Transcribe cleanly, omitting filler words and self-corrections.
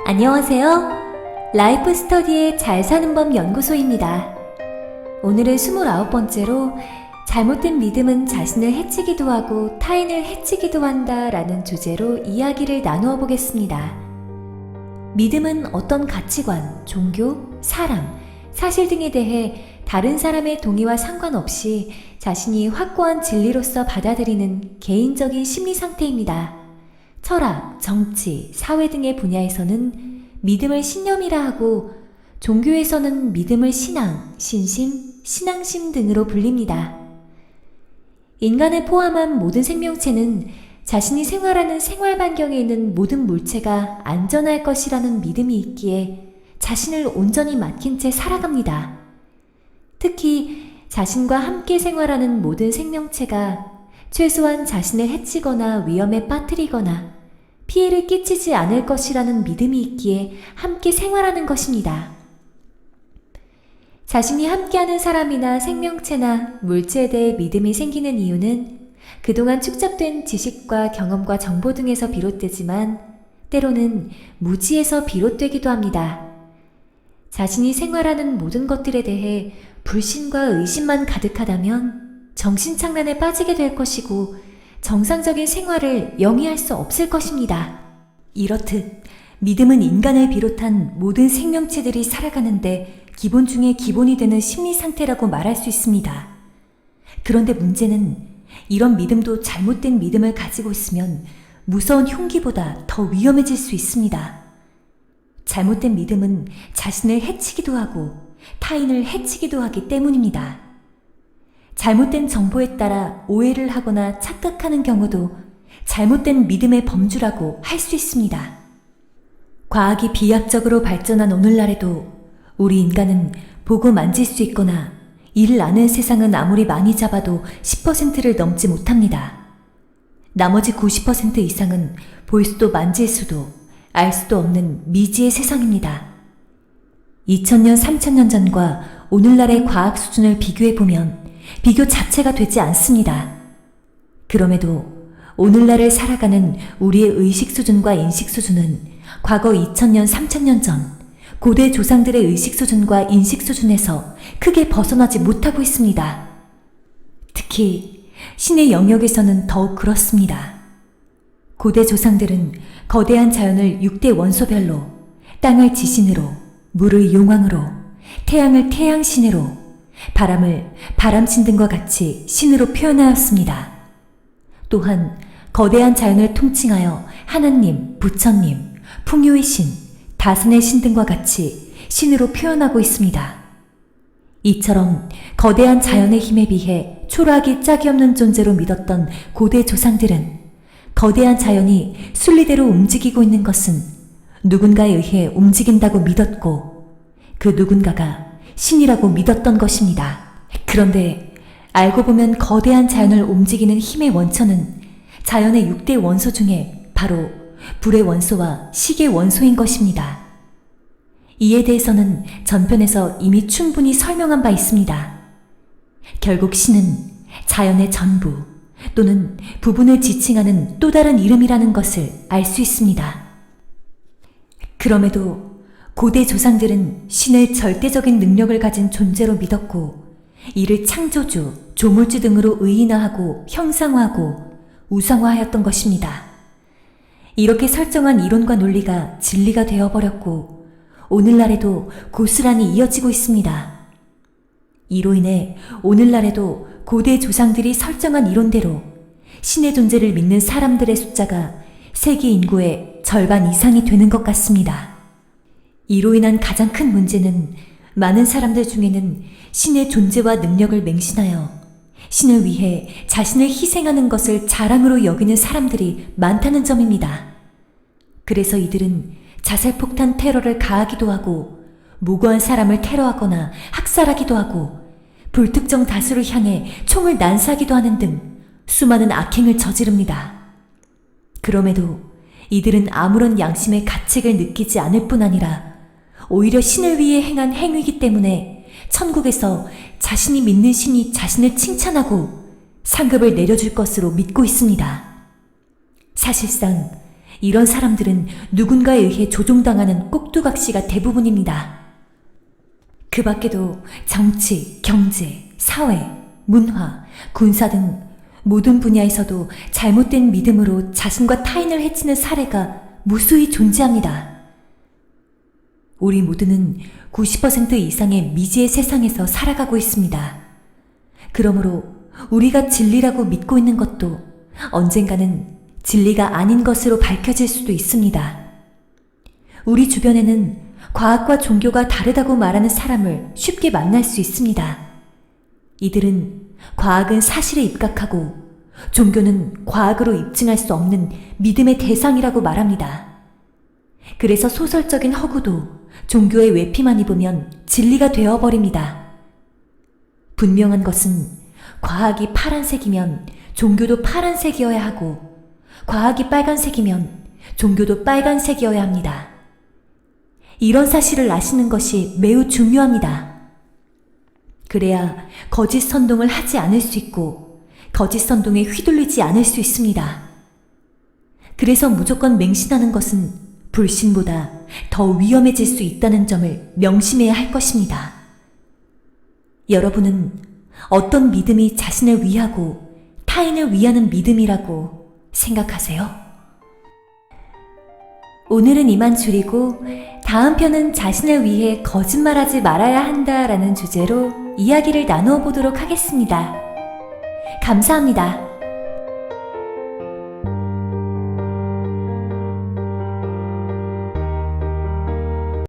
안녕하세요. 라이프 스터디의 잘 사는 법 연구소입니다. 오늘은 29번째로 잘못된 믿음은 자신을 해치기도 하고 타인을 해치기도 한다 라는 주제로 이야기를 나누어 보겠습니다. 믿음은 어떤 가치관, 종교, 사람, 사실 등에 대해 다른 사람의 동의와 상관없이 자신이 확고한 진리로서 받아들이는 개인적인 심리 상태입니다. 철학, 정치, 사회 등의 분야에서는 믿음을 신념이라 하고 종교에서는 믿음을 신앙, 신심, 신앙심 등으로 불립니다. 인간을 포함한 모든 생명체는 자신이 생활하는 생활 반경에 있는 모든 물체가 안전할 것이라는 믿음이 있기에 자신을 온전히 맡긴 채 살아갑니다. 특히 자신과 함께 생활하는 모든 생명체가 최소한 자신을 해치거나 위험에 빠뜨리거나 피해를 끼치지 않을 것이라는 믿음이 있기에 함께 생활하는 것입니다. 자신이 함께하는 사람이나 생명체나 물체에 대해 믿음이 생기는 이유는 그동안 축적된 지식과 경험과 정보 등에서 비롯되지만 때로는 무지에서 비롯되기도 합니다. 자신이 생활하는 모든 것들에 대해 불신과 의심만 가득하다면 정신착란에 빠지게 될 것이고 정상적인 생활을 영위할 수 없을 것입니다. 이렇듯 믿음은 인간을 비롯한 모든 생명체들이 살아가는데 기본 중에 기본이 되는 심리 상태라고 말할 수 있습니다. 그런데 문제는 이런 믿음도 잘못된 믿음을 가지고 있으면 무서운 흉기보다 더 위험해질 수 있습니다. 잘못된 믿음은 자신을 해치기도 하고 타인을 해치기도 하기 때문입니다. 잘못된 정보에 따라 오해를 하거나 착각하는 경우도 잘못된 믿음의 범주라고 할 수 있습니다. 과학이 비약적으로 발전한 오늘날에도 우리 인간은 보고 만질 수 있거나 이를 아는 세상은 아무리 많이 잡아도 10%를 넘지 못합니다. 나머지 90% 이상은 볼 수도 만질 수도 알 수도 없는 미지의 세상입니다. 2000년, 3000년 전과 오늘날의 과학 수준을 비교해보면 비교 자체가 되지 않습니다. 그럼에도 오늘날을 살아가는 우리의 의식 수준과 인식 수준은 과거 2000년, 3000년 전 고대 조상들의 의식 수준과 인식 수준에서 크게 벗어나지 못하고 있습니다. 특히 신의 영역에서는 더욱 그렇습니다. 고대 조상들은 거대한 자연을 6대 원소별로, 땅을 지신으로, 물을 용왕으로, 태양을 태양신으로, 바람을 바람신 등과 같이 신으로 표현하였습니다. 또한 거대한 자연을 통칭하여 하나님, 부처님, 풍요의 신, 다스의 신 등과 같이 신으로 표현하고 있습니다. 이처럼 거대한 자연의 힘에 비해 초라하기 짝이 없는 존재로 믿었던 고대 조상들은 거대한 자연이 순리대로 움직이고 있는 것은 누군가에 의해 움직인다고 믿었고 그 누군가가 신이라고 믿었던 것입니다. 그런데 알고 보면 거대한 자연을 움직이는 힘의 원천은 자연의 6대 원소 중에 바로 불의 원소와 식의 원소인 것입니다. 이에 대해서는 전편에서 이미 충분히 설명한 바 있습니다. 결국 신은 자연의 전부 또는 부분을 지칭하는 또 다른 이름이라는 것을 알 수 있습니다. 그럼에도 고대 조상들은 신을 절대적인 능력을 가진 존재로 믿었고 이를 창조주, 조물주 등으로 의인화하고 형상화하고 우상화하였던 것입니다. 이렇게 설정한 이론과 논리가 진리가 되어버렸고 오늘날에도 고스란히 이어지고 있습니다. 이로 인해 오늘날에도 고대 조상들이 설정한 이론대로 신의 존재를 믿는 사람들의 숫자가 세계 인구의 절반 이상이 되는 것 같습니다. 이로 인한 가장 큰 문제는 많은 사람들 중에는 신의 존재와 능력을 맹신하여 신을 위해 자신을 희생하는 것을 자랑으로 여기는 사람들이 많다는 점입니다. 그래서 이들은 자살폭탄 테러를 가하기도 하고 무고한 사람을 테러하거나 학살하기도 하고 불특정 다수를 향해 총을 난사하기도 하는 등 수많은 악행을 저지릅니다. 그럼에도 이들은 아무런 양심의 가책을 느끼지 않을 뿐 아니라 오히려 신을 위해 행한 행위이기 때문에 천국에서 자신이 믿는 신이 자신을 칭찬하고 상급을 내려줄 것으로 믿고 있습니다. 사실상 이런 사람들은 누군가에 의해 조종당하는 꼭두각시가 대부분입니다. 그 밖에도 정치, 경제, 사회, 문화, 군사 등 모든 분야에서도 잘못된 믿음으로 자신과 타인을 해치는 사례가 무수히 존재합니다. 우리 모두는 90% 이상의 미지의 세상에서 살아가고 있습니다. 그러므로 우리가 진리라고 믿고 있는 것도 언젠가는 진리가 아닌 것으로 밝혀질 수도 있습니다. 우리 주변에는 과학과 종교가 다르다고 말하는 사람을 쉽게 만날 수 있습니다. 이들은 과학은 사실에 입각하고 종교는 과학으로 입증할 수 없는 믿음의 대상이라고 말합니다. 그래서 소설적인 허구도 종교의 외피만 입으면 진리가 되어버립니다. 분명한 것은 과학이 파란색이면 종교도 파란색이어야 하고 과학이 빨간색이면 종교도 빨간색이어야 합니다. 이런 사실을 아시는 것이 매우 중요합니다. 그래야 거짓 선동을 하지 않을 수 있고 거짓 선동에 휘둘리지 않을 수 있습니다. 그래서 무조건 맹신하는 것은 불신보다 더 위험해질 수 있다는 점을 명심해야 할 것입니다. 여러분은 어떤 믿음이 자신을 위하고 타인을 위하는 믿음이라고 생각하세요? 오늘은 이만 줄이고 다음 편은 자신을 위해 거짓말하지 말아야 한다라는 주제로 이야기를 나누어 보도록 하겠습니다. 감사합니다.